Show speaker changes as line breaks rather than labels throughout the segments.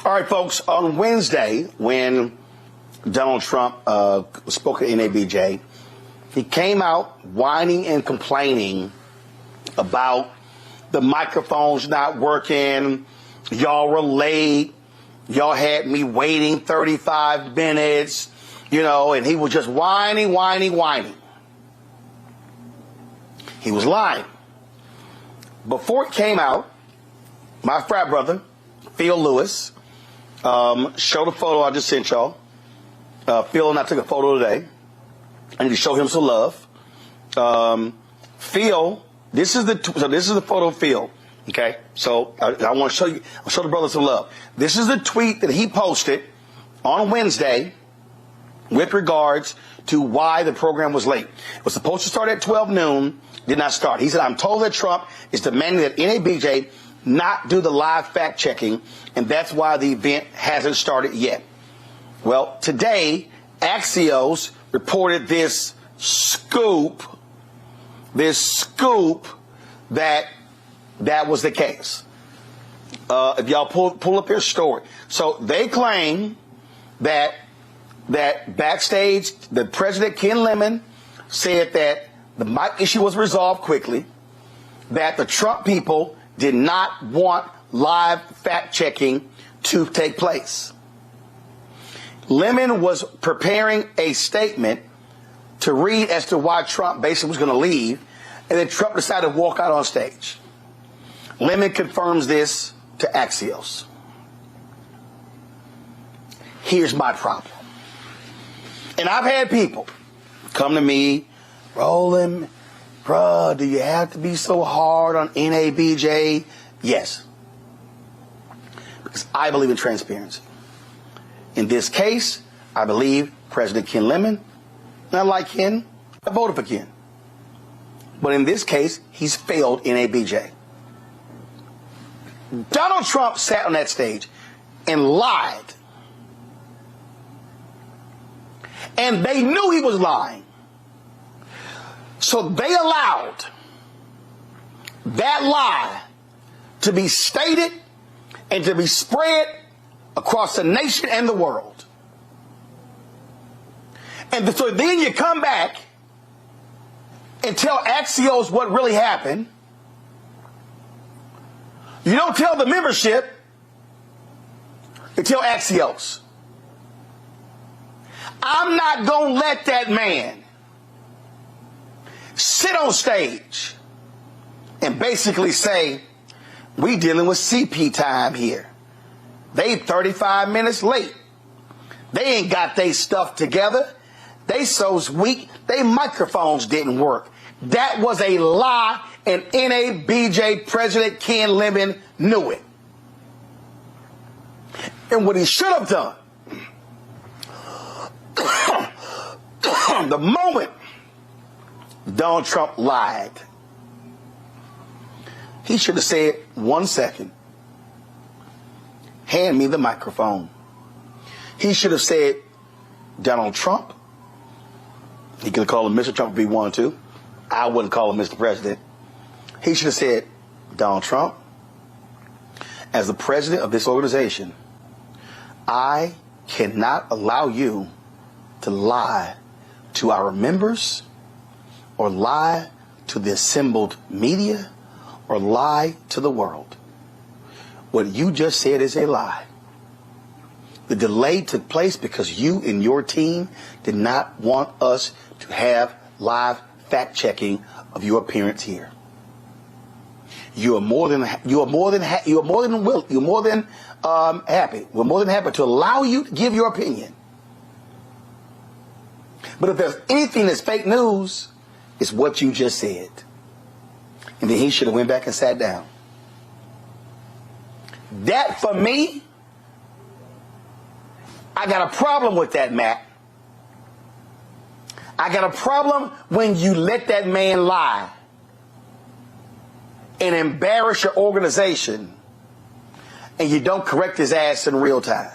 All right, folks, on Wednesday, when Donald Trump spoke at NABJ, he came out whining and complaining about the microphones not working. Y'all were late. Y'all had me waiting 35 minutes, you know, and he was just whining. He was lying. Before it came out, my frat brother, Phil Lewis, showed a photo I just sent y'all. Phil and I took a photo today. I need to show him some love. Phil, this is the photo of Phil. Okay, so I want to show you. I'll show the brother some love. This is the tweet that he posted on Wednesday with regards to why the program was late. It was supposed to start at 12 noon, did not start. He said, "I'm told that Trump is demanding that NABJ not do the live fact checking, and that's why the event hasn't started yet." Well, today, Axios reported this scoop that was the case. If y'all pull up their story. So they claim that backstage, the President Ken Lemon said that the mic issue was resolved quickly, that the Trump people did not want live fact checking to take place. Lemon was preparing a statement to read as to why Trump basically was going to leave, and then Trump decided to walk out on stage. Lemon confirms this to Axios. Here's my problem. And I've had people come to me, Roland, bruh, do you have to be so hard on NABJ? Yes. Because I believe in transparency. In this case, I believe President Ken Lemon, and I like Ken, I voted for Ken. But in this case, he's failed NABJ. Donald Trump sat on that stage and lied. And they knew he was lying. So they allowed that lie to be stated and to be spread across the nation and the world. And so then you come back and tell Axios what really happened. You don't tell the membership, you tell Axios. I'm not going to let that man sit on stage and basically say, we dealing with CP time here. They 35 minutes late. They ain't got their stuff together. They so weak, they microphones didn't work. That was a lie, and NABJ President Ken Lemon knew it. And what he should have done, the moment Donald Trump lied, he should have said, 1 second, hand me the microphone. He should have said, Donald Trump, he could have called him Mr. Trump if he wanted to. I wouldn't call him Mr. President. He should have said, Donald Trump, as the president of this organization, I cannot allow you to lie to our members or lie to the assembled media or lie to the world. What you just said is a lie. The delay took place because you and your team did not want us to have live fact checking of your appearance here. You are more than happy. We're more than happy to allow you to give your opinion. But if there's anything that's fake news, it's what you just said. And then he should have went back and sat down. That, for me, I got a problem with that, Matt. I got a problem when you let that man lie and embarrass your organization and you don't correct his ass in real time.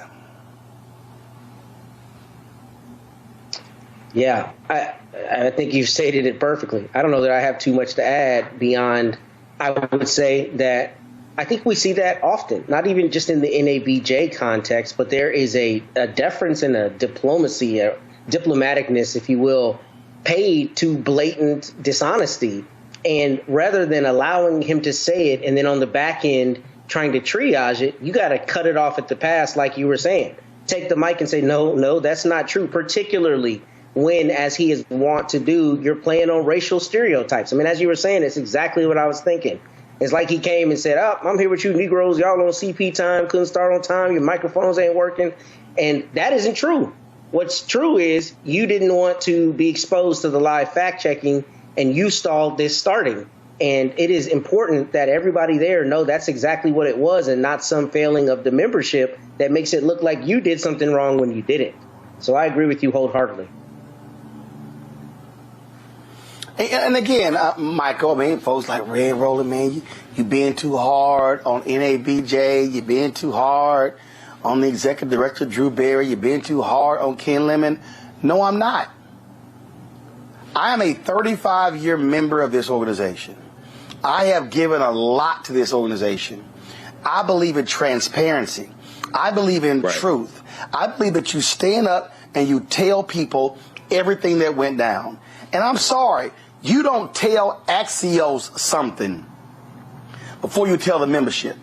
Yeah, I think you've stated it perfectly. I don't know that I have too much to add beyond, I would say that I think we see that often, not even just in the NABJ context, but there is a deference and a diplomacy, a diplomaticness, if you will, paid to blatant dishonesty. And rather than allowing him to say it and then on the back end trying to triage it, you got to cut it off at the pass, like you were saying. Take the mic and say, no, that's not true, particularly when, as he is wont to do, you're playing on racial stereotypes. I mean, as you were saying, it's exactly what I was thinking. It's like he came and said, I'm here with you Negroes. Y'all on CP time, couldn't start on time. Your microphones ain't working. And that isn't true. What's true is you didn't want to be exposed to the live fact checking and you stalled this starting. And it is important that everybody there know that's exactly what it was and not some failing of the membership that makes it look like you did something wrong when you didn't. So I agree with you wholeheartedly.
And again, Michael, I mean, folks like Red Roland, man, you being too hard on NABJ, you being too hard on the executive director, Drew Berry, you're being too hard on Ken Lemon. No, I'm not. I am a 35-year member of this organization. I have given a lot to this organization. I believe in transparency. I believe in truth. I believe that you stand up and you tell people everything that went down. And I'm sorry, you don't tell Axios something before you tell the membership.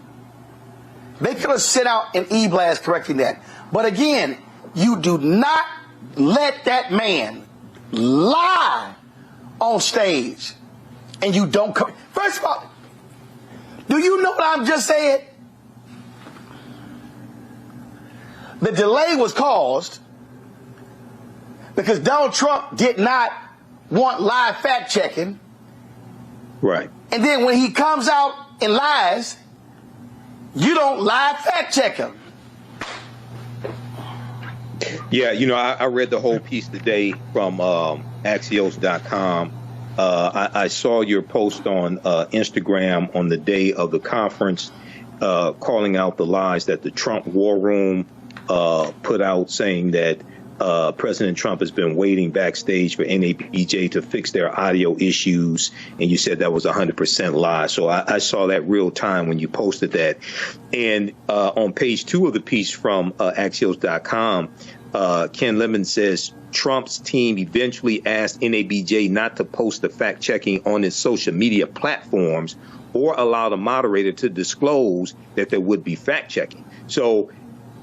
They could have sent out an e-blast correcting that. But again, you do not let that man lie on stage. And you don't come. First of all, do you know what I'm just saying? The delay was caused because Donald Trump did not want live fact checking.
Right.
And then when he comes out and lies, you don't live fact check him.
Yeah, you know, I read the whole piece today from Axios.com. I saw your post on Instagram on the day of the conference, calling out the lies that the Trump War Room put out, saying that President Trump has been waiting backstage for NABJ to fix their audio issues, and you said that was 100% lie. So I saw that real time when you posted that. And on page 2 of the piece from Axios.com, Ken Lemon says Trump's team eventually asked NABJ not to post the fact checking on its social media platforms or allow the moderator to disclose that there would be fact checking. So,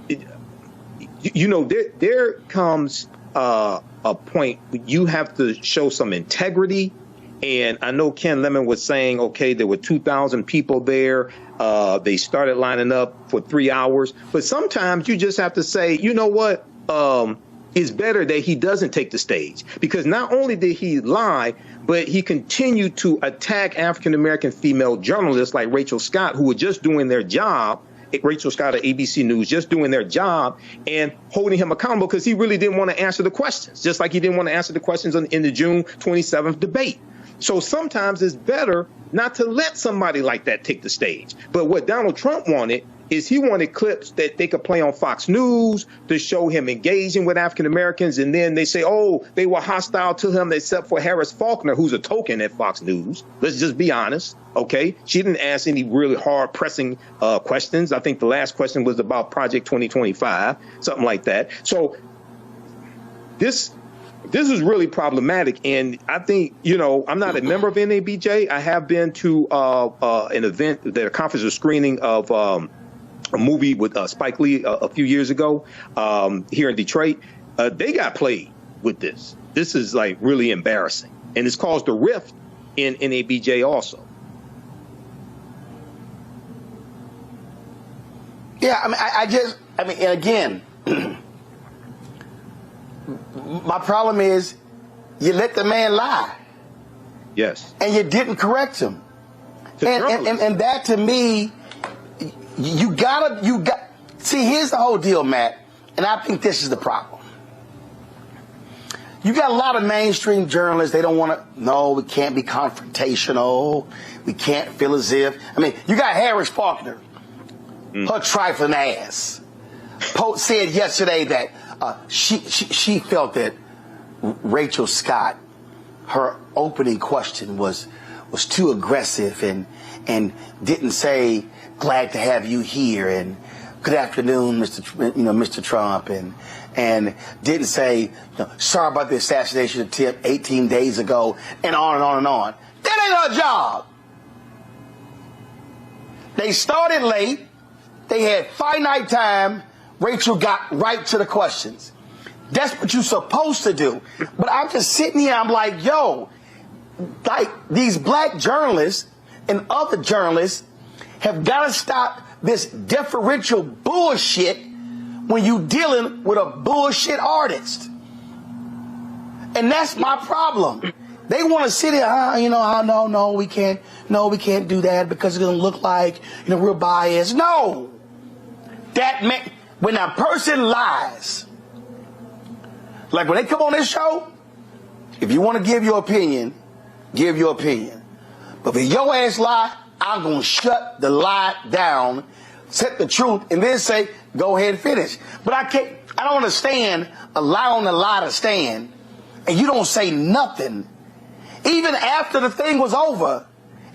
you know, there comes a point you have to show some integrity. And I know Ken Lemon was saying, OK, there were 2,000 people there. They started lining up for 3 hours. But sometimes you just have to say, you know what? It's better that he doesn't take the stage, because not only did he lie, but he continued to attack African-American female journalists like Rachel Scott, who were just doing their job. Rachel Scott of ABC News, just doing their job and holding him accountable because he really didn't want to answer the questions, just like he didn't want to answer the questions in the June 27th debate. So sometimes it's better not to let somebody like that take the stage. But what Donald Trump wanted is he wanted clips that they could play on Fox News to show him engaging with African Americans. And then they say, oh, they were hostile to him except for Harris Faulkner, who's a token at Fox News. Let's just be honest. OK, she didn't ask any really hard pressing questions. I think the last question was about Project 2025, something like that. So this is really problematic. And I think, you know, I'm not a member of NABJ. I have been to an event, a conference or screening of a movie with Spike Lee a few years ago here in Detroit. They got played with this. This is like really embarrassing. And it's caused a rift in NABJ also.
Yeah, I mean, and again, my problem is you let the man lie.
Yes.
And you didn't correct him. And that to me, you got see, here's the whole deal, Matt, and I think this is the problem. You got a lot of mainstream journalists, they don't want to, no, we can't be confrontational, we can't feel as if, I mean, you got Harris Faulkner, her trifling ass, said yesterday that she felt that Rachel Scott, her opening question was too aggressive and didn't say glad to have you here, and good afternoon, Mr. Trump, and didn't say, sorry about the assassination attempt 18 days ago, and on and on and on. That ain't her job. They started late. They had finite time. Rachel got right to the questions. That's what you're supposed to do. But I'm just sitting here, I'm like, yo, like these black journalists and other journalists have got to stop this deferential bullshit when you dealing with a bullshit artist. And that's my problem. They want to sit here, no, we can't do that because it's going to look like, we're biased. No. When a person lies, like when they come on this show, if you want to give your opinion, give your opinion. But if your ass lie, I'm going to shut the lie down, set the truth, and then say, go ahead and finish. But I don't understand allowing the lie to stand, and you don't say nothing, even after the thing was over,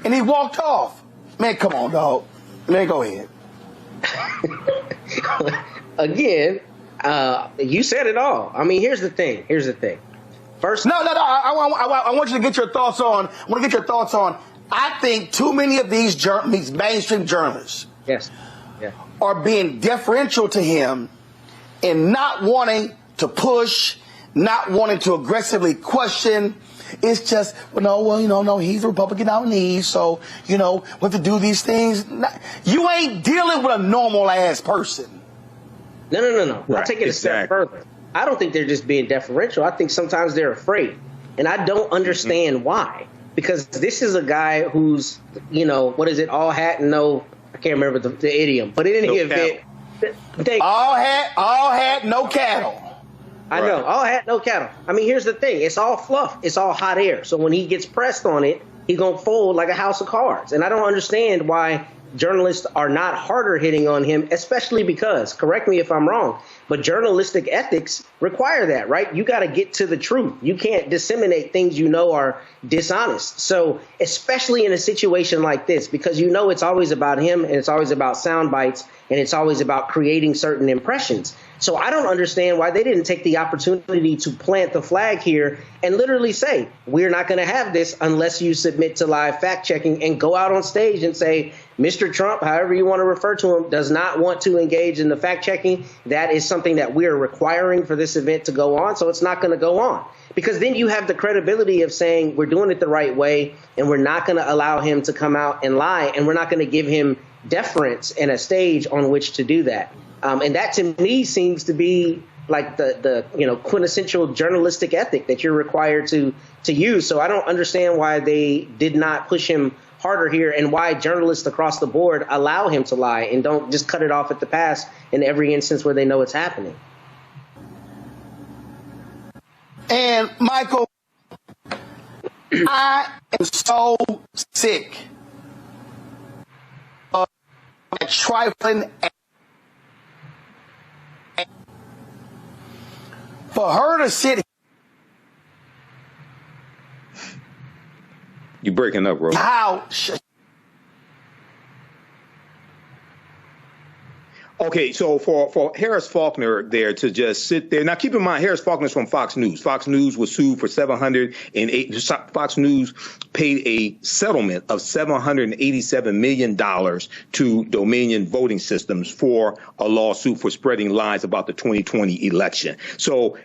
and he walked off. Man, come on, dog. Man, go ahead.
Again, you said it all. I mean, here's the thing. First,
no. I want you to get your thoughts on. I think too many of these mainstream journalists, are being deferential to him and not wanting to push, not wanting to aggressively question. It's just, no, he's a Republican nominee, so, we have to do these things. You ain't dealing with a normal-ass person.
No. Right, I'll take it a step further. I don't think they're just being deferential. I think sometimes they're afraid. And I don't understand why. Because this is a guy who's, all hat and no, I can't remember the idiom. But in any event,
all hat, no cattle.
I know, all hat, no cattle. I mean, here's the thing. It's all fluff. It's all hot air. So when he gets pressed on it, he's going to fold like a house of cards. And I don't understand why journalists are not harder hitting on him, especially because, correct me if I'm wrong, but journalistic ethics require that, right? You got to get to the truth. You can't disseminate things are dishonest. So especially in a situation like this, because it's always about him and it's always about sound bites and it's always about creating certain impressions. So I don't understand why they didn't take the opportunity to plant the flag here and literally say, we're not going to have this unless you submit to live fact checking, and go out on stage and say, Mr. Trump, however you want to refer to him, does not want to engage in the fact checking. That is something that we're requiring for this event to go on. So it's not going to go on, because then you have the credibility of saying we're doing it the right way and we're not going to allow him to come out and lie, and we're not going to give him deference and a stage on which to do that. And that to me seems to be like the quintessential journalistic ethic that you're required to use. So I don't understand why they did not push him harder here, and why journalists across the board allow him to lie and don't just cut it off at the pass in every instance where they know it's happening.
And Michael, I am so sick of trifling. For her to sit.
You breaking up, bro. Okay, so for Harris Faulkner there to just sit there. Now, keep in mind, Harris Faulkner's from Fox News. Fox News was sued for Fox News paid a settlement of $787 million to Dominion Voting Systems for a lawsuit for spreading lies about the 2020 election. So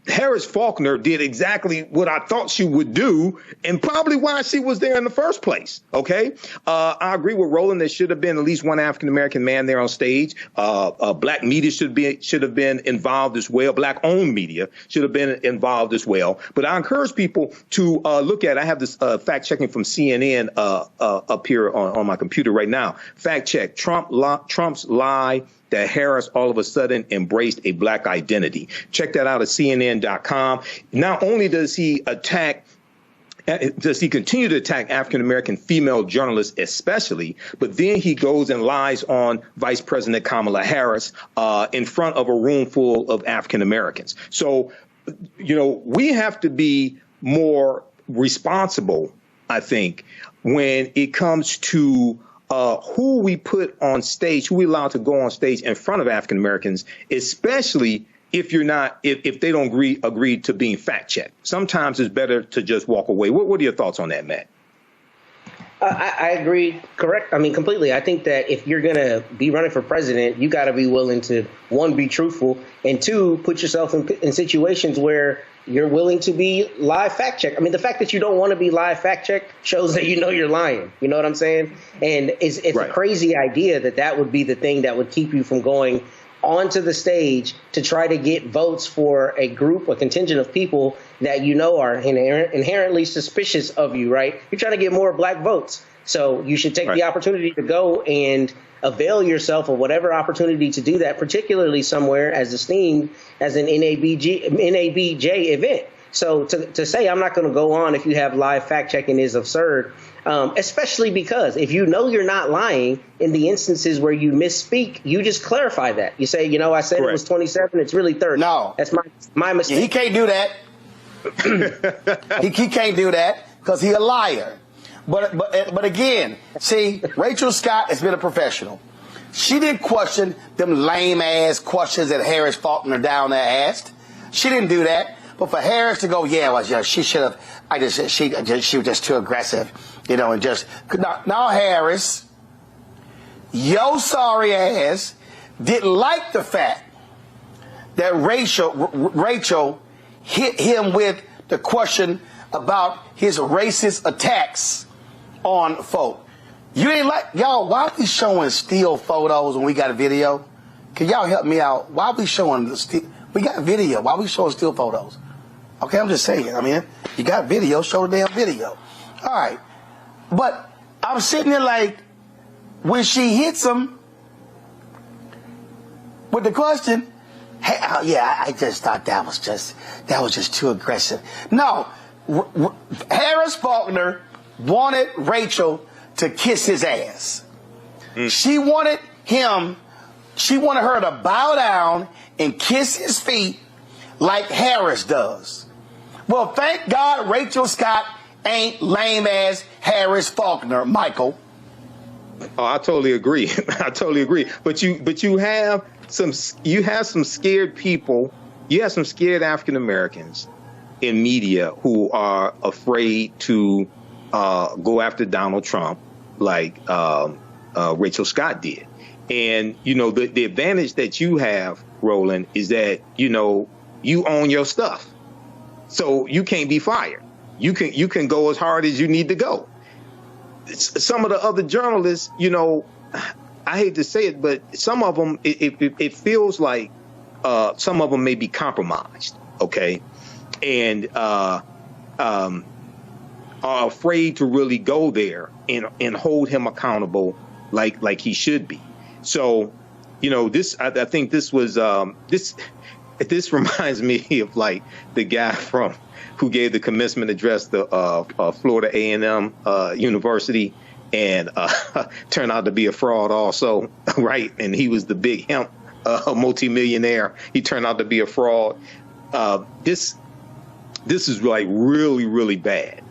Harris Faulkner did exactly what I thought she would do, and probably why she was there in the first place. OK, I agree with Roland. There should have been at least one African-American man there on stage. Black media should have been involved as well. Black owned media should have been involved as well. But I encourage people to look at. I have this fact checking from CNN up here on my computer right now. Fact check: Trump's lie that Harris all of a sudden embraced a black identity. Check that out at CNN.com. Not only does he continue to attack African-American female journalists especially, but then he goes and lies on Vice President Kamala Harris in front of a room full of African-Americans. So, we have to be more responsible, I think, when it comes to who we put on stage, who we allow to go on stage in front of African Americans, especially if they don't agree to being fact checked. Sometimes it's better to just walk away. What are your thoughts on that, Matt?
I agree. Correct. I mean, completely. I think that if you're going to be running for president, you got to be willing to, one, be truthful, and two, put yourself in situations where you're willing to be live fact checked. I mean, the fact that you don't want to be live fact checked shows that you know you're lying. You know what I'm saying? And it's
right.
A crazy idea that would be the thing that would keep you from going onto the stage to try to get votes for a contingent of people that you know are inherently suspicious of you, right? You're trying to get more black votes. So you should take the opportunity to go and avail yourself of whatever opportunity to do that, particularly somewhere as esteemed as an NABJ event. So to say I'm not going to go on if you have live fact checking is absurd, especially because if you know you're not lying in the instances where you misspeak, you just clarify that. You say, I said Correct. It was 27. It's really 30.
No,
that's my mistake.
He can't do that. he can't do that because he's a liar. But again, see, Rachel Scott has been a professional. She didn't question them lame ass questions that Harris Faulkner down there asked. She didn't do that. But for Harris to go, she should have. She was just too aggressive, and just now Harris, your sorry ass didn't like the fact that Rachel hit him with the question about his racist attacks on folk. You ain't like y'all. Why we showing still photos when we got a video? Can y'all help me out? Why we showing we got video? Why we showing still photos? Okay, I'm just saying. I mean, you got video, show the damn video. All right. But I'm sitting there like, when she hits him with the question, hey, I just thought that was just too aggressive. No, Harris Faulkner wanted Rachel to kiss his ass. She wanted her to bow down and kiss his feet like Harris does. Well, thank God Rachel Scott ain't lame ass Harris Faulkner, Michael.
Oh, I totally agree. I totally agree. But you have some scared people. You have some scared African Americans in media who are afraid to go after Donald Trump like Rachel Scott did. And the advantage that you have, Roland, is that you own your stuff. So you can't be fired. You can go as hard as you need to go. Some of the other journalists, I hate to say it, but some of them, it feels like some of them may be compromised, okay, and are afraid to really go there and hold him accountable like he should be. So, I think this was this reminds me of like the guy who gave the commencement address to Florida A&M University and turned out to be a fraud also, right? And he was the big hemp multimillionaire. He turned out to be a fraud. This is like really, really bad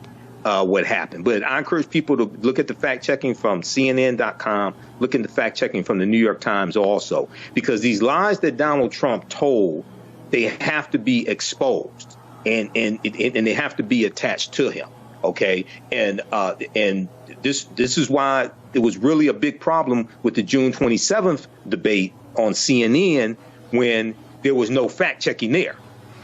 what happened. But I encourage people to look at the fact checking from CNN.com, look at the fact checking from the New York Times also, because these lies that Donald Trump told, they have to be exposed and they have to be attached to him. OK, and this is why it was really a big problem with the June 27th debate on CNN when there was no fact checking there,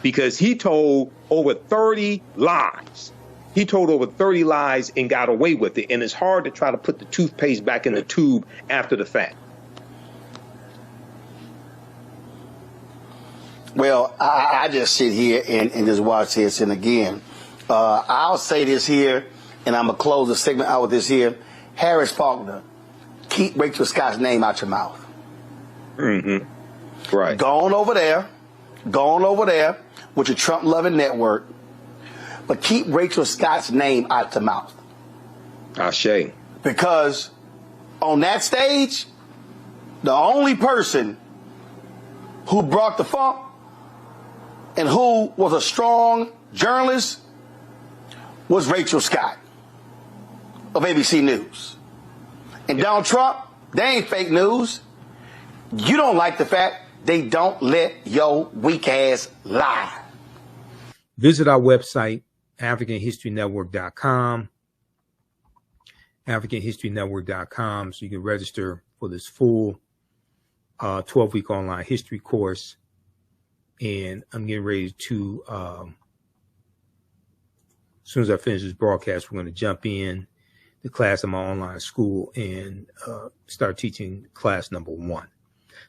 because he told over 30 lies. He told over 30 lies and got away with it. And it's hard to try to put the toothpaste back in the tube after the fact.
Well, I just sit here and just watch this. And again, I'll say this here, and I'm going to close the segment out with this here. Harris Faulkner, keep Rachel Scott's name out your mouth.
Mm-hmm. Right.
Go on over there with your Trump-loving network, but keep Rachel Scott's name out your mouth.
Ashe.
Because on that stage, the only person who brought the funk and who was a strong journalist was Rachel Scott of ABC News. And Donald Trump, they ain't fake news. You don't like the fact they don't let your weak ass lie.
Visit our website, AfricanHistoryNetwork.com. AfricanHistoryNetwork.com, so you can register for this full 12-week online history course. And I'm getting ready to, as soon as I finish this broadcast, we're going to jump in the class of my online school and start teaching class number 1.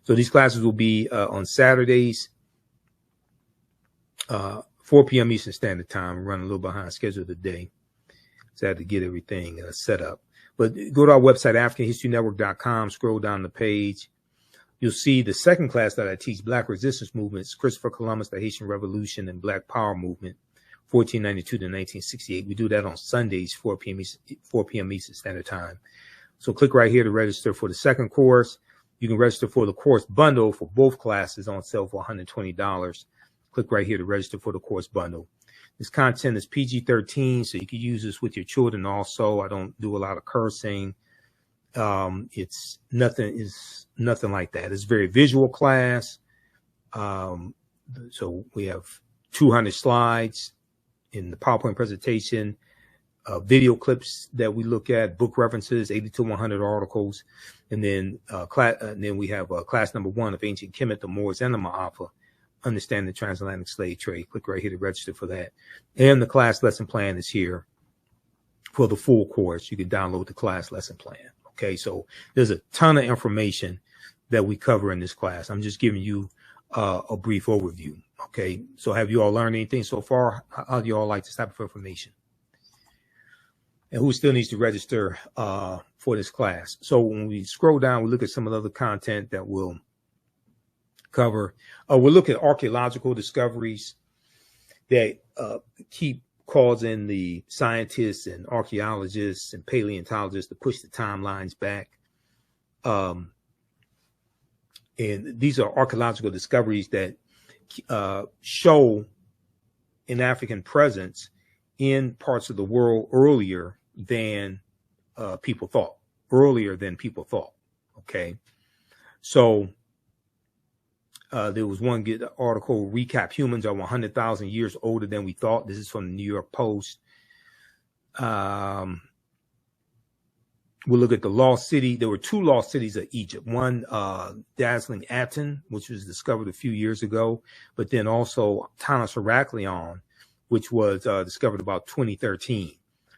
So these classes will be on Saturdays, 4 p.m. Eastern Standard Time. We're running a little behind schedule today, so I had to get everything set up. But go to our website, AfricanHistoryNetwork.com, scroll down the page. You'll see the second class that I teach, Black Resistance Movements, Christopher Columbus, the Haitian Revolution, and Black Power Movement, 1492 to 1968. We do that on Sundays, 4 p.m. Eastern Standard Time. So click right here to register for the second course. You can register for the course bundle for both classes on sale for $120. Click right here to register for the course bundle. This content is PG-13, so you can use this with your children also. I don't do a lot of cursing. It's nothing like that. It's a very visual class. So we have 200 slides in the PowerPoint presentation, video clips that we look at, book references, 80 to 100 articles. And then, we have class number 1 of Ancient Kemet, the Moors, and the Ma'afa, Understanding the Transatlantic Slave Trade. Click right here to register for that. And the class lesson plan is here for the full course. You can download the class lesson plan. Okay, so there's a ton of information that we cover in this class. I'm just giving you a brief overview. Okay, so have you all learned anything so far? How do you all like this type of information? And who still needs to register for this class? So when we scroll down, we look at some of the other content that we'll cover. We'll look at archaeological discoveries that keep causing the scientists and archaeologists and paleontologists to push the timelines back. And these are archaeological discoveries that show an African presence in parts of the world earlier than people thought. Okay. So there was one good article, Recap Humans Are 100,000 Years Older Than We Thought. This is from the New York Post. We'll look at the lost city. There were 2 lost cities of Egypt. One, dazzling Aten, which was discovered a few years ago, but then also Tanis Heraklion, which was discovered about 2013.